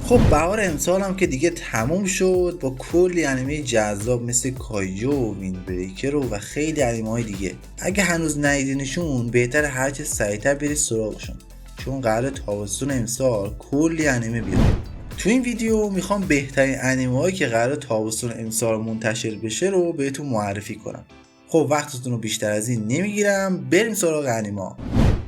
خب بهار امسال هم که دیگه تموم شد با کلی انیمه جذاب مثل کایجو و ویند بریکر و خیلی انیمه های دیگه. اگه هنوز ندیدینشون بهتره هرچه سریعتر برید سراغشون، چون قراره تابستون امسال کلی انیمه بیاد. تو این ویدیو میخوام بهترین انیمه هایی که قراره تابستون امسال منتشر بشه رو بهتون معرفی کنم. خب وقتتون رو بیشتر از این نمیگیرم، بریم سراغ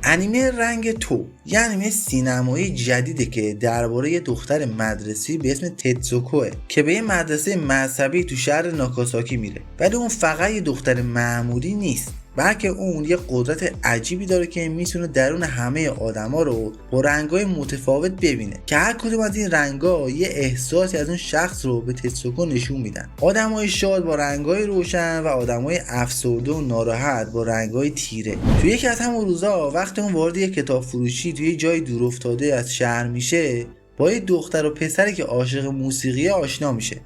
انیمه رنگ تو. یه انیمه سینمایی جدیده که درباره یه دختر مدرسی به اسم تتسوکوه که به یه مدرسه مذهبی تو شهر ناکاساکی میره، ولی اون فقط یه دختر معمولی نیست، بلکه اون یه قدرت عجیبی داره که میتونه درون همه آدما رو با رنگای متفاوت ببینه که هر کدوم از این رنگا یه احساسی از اون شخص رو به تتسوکو نشون میدن. آدمای شاد با رنگای روشن و آدمای افسرده و ناراحت با رنگای تیره. توی یکی از همون روزا وقتی اون وارد یه کتاب فروشی توی جای دورافتاده از شهر میشه، با یه دختر و پسری که عاشق موسیقی آشنا میشه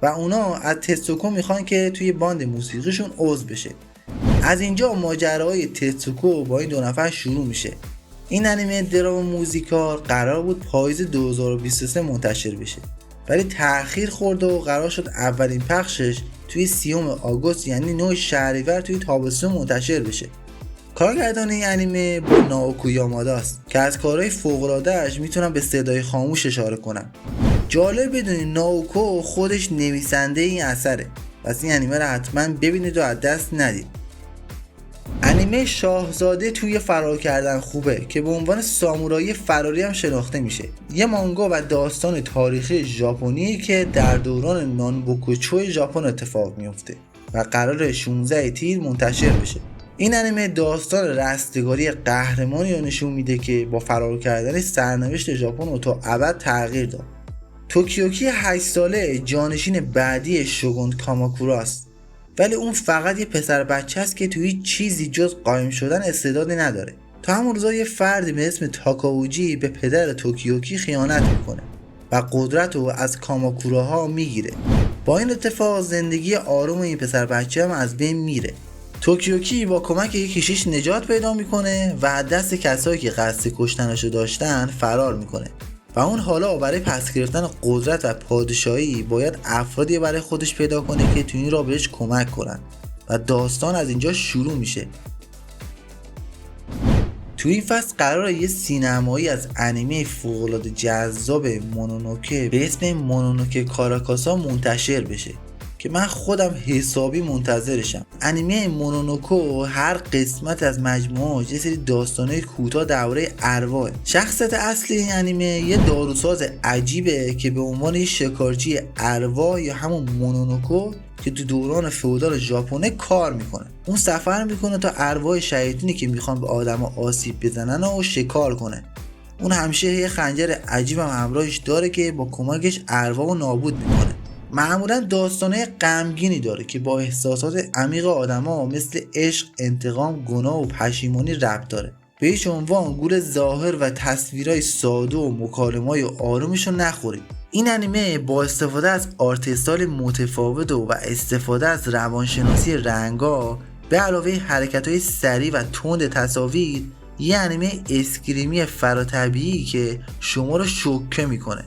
و اونا از تتسوکو میخوان که توی باند موسیقیشون عضو بشه. از اینجا ماجراهای تتسوکو با این دو نفر شروع میشه. این انیمه درام موزیکال قرار بود پاییز 2023 منتشر بشه، ولی تأخیر خورد و قرار شد اولین پخشش توی 30 آگوست یعنی 9 شهریور توی تابستون منتشر بشه. کارگردان این انیمه با ناوکو یاماداست که از کارهای فوق‌العاده‌اش میتونم به صدای خاموش اشاره کنم. جالب بدونید ناوکو خودش نویسنده این اثره، پس این انیمه رو حتما ببینید و از دست ندید. انیمه شاهزاده توی فرار کردن خوبه که به عنوان سامورایی فراری هم شناخته میشه. یه مانگا و داستان تاریخی ژاپنی که در دوران نانبوکوچو ژاپن اتفاق میفته و قرار 16 تیر منتشر بشه. این انیمه داستان رستگاری قهرمانی رو نشون میده که با فرار کردن سرنوشت ژاپن رو تا ابد تغییر داد. توکیوکی 8 ساله جانشین بعدی شوگون کاماکوراست، ولی اون فقط یه پسر بچه است که توی چیزی جز قایم شدن استعدادی نداره. تا همون روزا یه فردی به اسم تاکاوجی به پدر توکیوکی خیانت میکنه و قدرت رو از کاماکوراها میگیره. با این اتفاق زندگی آروم این پسر بچه هم از بین میره. توکیوکی با کمک یک کشیش نجات پیدا میکنه و دست کسایی که قصد کشتنشو داشتن فرار میکنه و اون حالا برای پس گرفتن قدرت و پادشاهی باید افرادی برای خودش پیدا کنه که تو این راه بهش کمک کنن و داستان از اینجا شروع میشه. تو این فصل قراره یه سینمایی از انیمه فوق‌العاده جذاب مونونوکه به اسم مونونوکه کاراکاسا منتشر بشه که من خودم حسابی منتظرشم. انیمه مونونوکو هر قسمت از مجموعه یه سری داستانه کوتاه درباره ارواح. شخصیت اصلی این انیمه یه داروساز عجیبه که به عنوان یه شکارچی ارواح یا همون مونونوکو که تو دوران فئودال ژاپن کار میکنه. اون سفر میکنه تا ارواح شیاطینی که میخوان به آدما آسیب بزنن و شکار کنه. اون همیشه یه خنجر عجیب هم همراهش داره که با کمکش ارواح رو نابود میکنه. معمولا داستانه غمگینی داره که با احساسات عمیق آدما مثل عشق، انتقام، گناه و پشیمانی ربط داره. به هیچ عنوان گول ظاهر و تصویرهای ساده و مکالمه‌های آرومش رو نخورید. این انیمه با استفاده از آرتستال متفاوت و استفاده از روانشناسی رنگا به علاوه حرکت‌های سریع و تند تصاویر یه انیمه اسکریمی فراتبیعی که شما رو شوکه میکنه.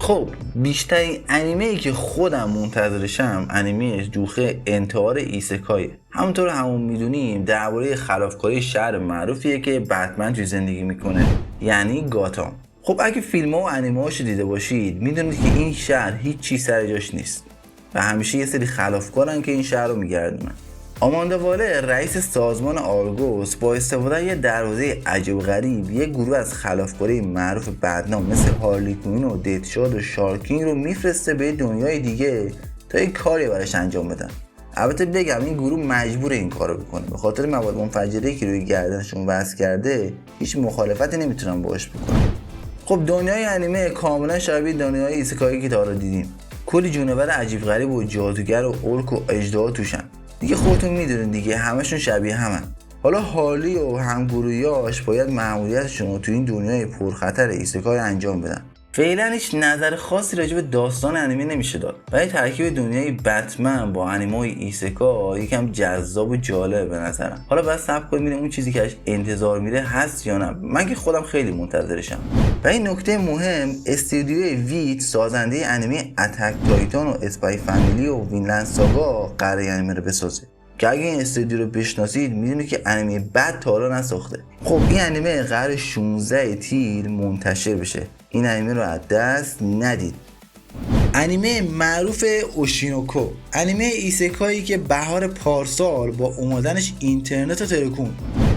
خب بیشترین انیمه‌ای که خودم منتظرشم انیمه جوخه انتحار ایسکایه. همونطور همون میدونیم درباره خلافکاری شهر معروفیه که بتمن توی زندگی میکنه، یعنی گاتام. خب اگه فیلم‌ها و انیمه‌هاشو دیده باشید میدونید که این شهر هیچ چیز سر جاش نیست و همیشه یه سری خلافکارن که این شهر رو میگردونن. آماندا والر رئیس سازمان آرگوس با استفاده یه دروازه عجیب غریب یک گروه از خلافکاری معروف بدنام مثل هارلی کوین و ددشات و شارکینگ رو میفرسته به دنیای دیگه تا یک کاری براش انجام بدن. البته بگم این گروه مجبور این کارو بکنه، به خاطر مواد منفجره‌ای که روی گردنشون وصل کرده هیچ مخالفتی نمیتونن باهاش بکنن. خب دنیای انیمه کاملا شبیه دنیای ایسکایی که تا حالا دیدیم. کلی جونور عجیب غریب و جادوگر و اورک و اژدها توشن. دیگه خودتون میدونید دیگه همشون شبیه همن. حالا هارلی و همگروهیاش باید مأموریتشون رو تو این دنیای پرخطر ایسکای انجام بدن. فعلا هیچ نظر خاصی راجع به داستان انیمه نمیشه داد، ولی ترکیب دنیای بتمن با انیمه ایسکا یکم جذاب و جالب به نظرم. حالا بس صبر کنیم ببینیم اون چیزی که ازش انتظار میره هست یا نه. من که خودم خیلی منتظرشم. و این نکته مهم، استودیوی ویت سازنده انیمه اتک تایتان و اسپای فامیلی و وینلند ساگا قراره انیمه رو بسازه که اگه این استودیو رو بشناسید میدونید که انیمه بد تا حالا نساخته. خب این انیمه قرار 16 تیر منتشر بشه. این انیمه رو از دست ندید. انیمه معروف اوشینوکو، انیمه ایسکایی که بهار پارسال با اومدنش اینترنت رو ترکون.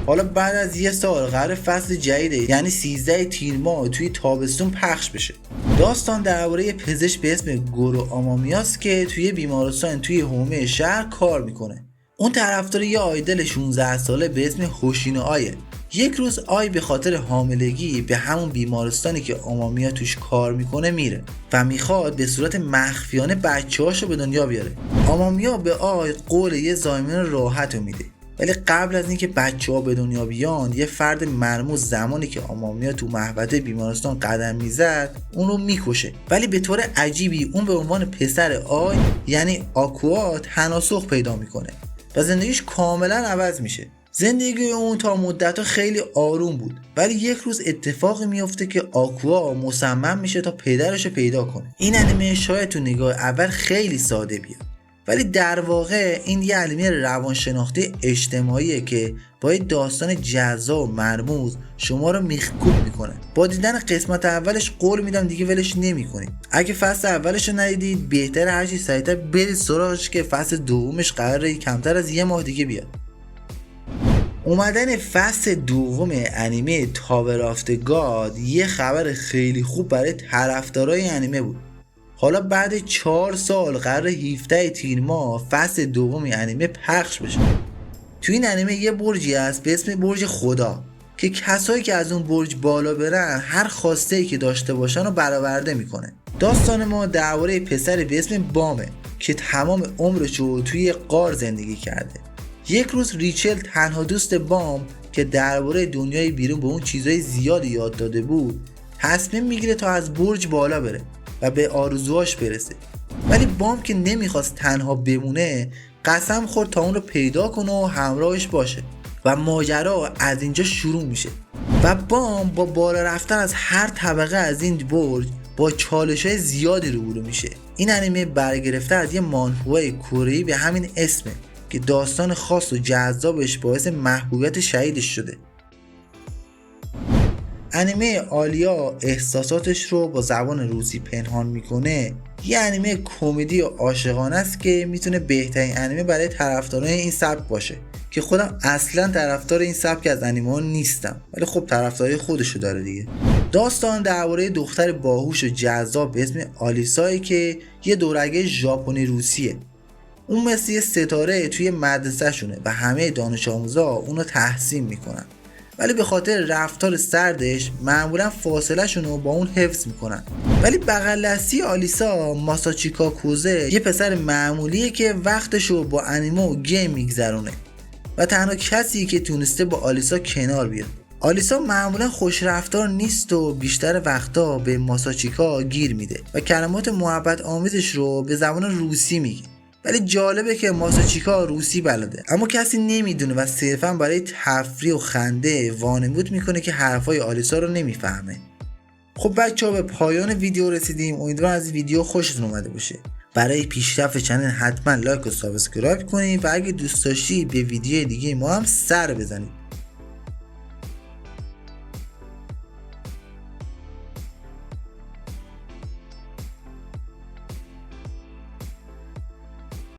حالا بعد از یه سال قرار فصل جدیده، یعنی 13 تیر ماه توی تابستون پخش بشه. داستان درباره پزشک به اسم گورو آمامیاست که توی بیمارستان توی حومه شهر کار میکنه. اون طرفدار یه آیدل 16 ساله به اسم هوشینو آیه. یک روز آی به خاطر حاملگی به همون بیمارستانی که آمامیا توش کار میکنه میره و میخواد به صورت مخفیانه بچه‌هاشو به دنیا بیاره. آمامیا به آی قول یه زایمان راحت رو میده، ولی قبل از اینکه بچه‌ها به دنیا بیان یه فرد مرموز زمانی که آمامیا تو محوطه بیمارستان قدم میزد اون رو میکشه. ولی به طور عجیبی اون به عنوان پسر آی یعنی آکوا تناسخ پیدا میکنه و زندگیش کاملا عوض میشه. زندگی اون تا مدت‌ها خیلی آروم بود، ولی یک روز اتفاقی میفته که آکوا مصمم میشه تا پدرش رو پیدا کنه. این انیمه شاید تو نگاه اول خیلی ساده بیاد، ولی در واقع این یه انیمه روانشناختی اجتماعیه که با یه داستان جذاب و مرموز شما رو میخکوب میکنه. با دیدن قسمت اولش قول میدم دیگه ولش نمیکنید. اگه فصل اولش رو ندیدید بهتره هر چی سریعتر برید سراغش که فصل دومش قراره کمتر از یه ماه دیگه بیاد. اومدن فصل دوم انیمه تاور آفت گاد یه خبر خیلی خوب برای طرفدارای انیمه بود. حالا بعد 4 سال قرار 17 تیر ماه فصل دوم انیمه پخش بشه. تو این انیمه یه برجی هست به اسم برج خدا که کسایی که از اون برج بالا برن هر خواسته‌ای که داشته باشن رو برآورده میکنه. داستان ما درباره پسری به اسم بامه که تمام عمرش رو توی غار زندگی کرده. یک روز ریچل تنها دوست بام که درباره دنیای بیرون به اون چیزای زیادی یاد داده بود تصمیم میگیره تا از برج بالا بره و به آرزوهاش برسه. ولی بام که نمیخواست تنها بمونه قسم خورد تا اون رو پیدا کنه و همراهش باشه و ماجرا از اینجا شروع میشه و بام با بالا رفتن از هر طبقه از این برج با چالش‌های زیادی روبرو میشه. این انیمه برگرفته از یه مانهوای کره‌ای به همین اسمه که داستان خاص و جذابش باعث محبوبیت شدیدش شده. انیمه آلیا احساساتش رو با زبان روسی پنهان میکنه. یه انیمه کمدی و عاشقانه است که میتونه بهترین انیمه برای طرفداران این سبک باشه که خودم اصلا طرفدار این سبک از انیمه ها نیستم، ولی خب طرفدارای خودشو داره دیگه. داستان درباره دختر باهوش و جذاب به اسم آلیسایی که یه دورگه ژاپنی روسیه. اون مثل یه ستاره توی مدرسه شونه و همه دانش آموزا اونو تحسین میکنن، ولی به خاطر رفتار سردش معمولا فاصله شونو با اون حفظ میکنن. ولی بغل دستی آلیسا ماساچیکا کوزه یه پسر معمولیه که وقتشو با انیمه و گیم میگذرونه و تنها کسی که تونسته با آلیسا کنار بیاد. آلیسا معمولا خوش رفتار نیست و بیشتر وقتا به ماساچیکا گیر میده و کلمات محبت آمیزش رو به زبان روسی میگه. ولی جالبه که ماساچیکا روسی بلده اما کسی نمیدونه و صرفا برای تفریح و خنده وانمود میکنه که حرفای آلیسا رو نمیفهمه. خب بچه‌ها به پایان ویدیو رسیدیم. امیدوارم از ویدیو خوشتون اومده باشه. برای پیشرفت چنل حتما لایک و سابسکرایب کنید و اگه دوست داشتی به ویدیو دیگه ما هم سر بزنید.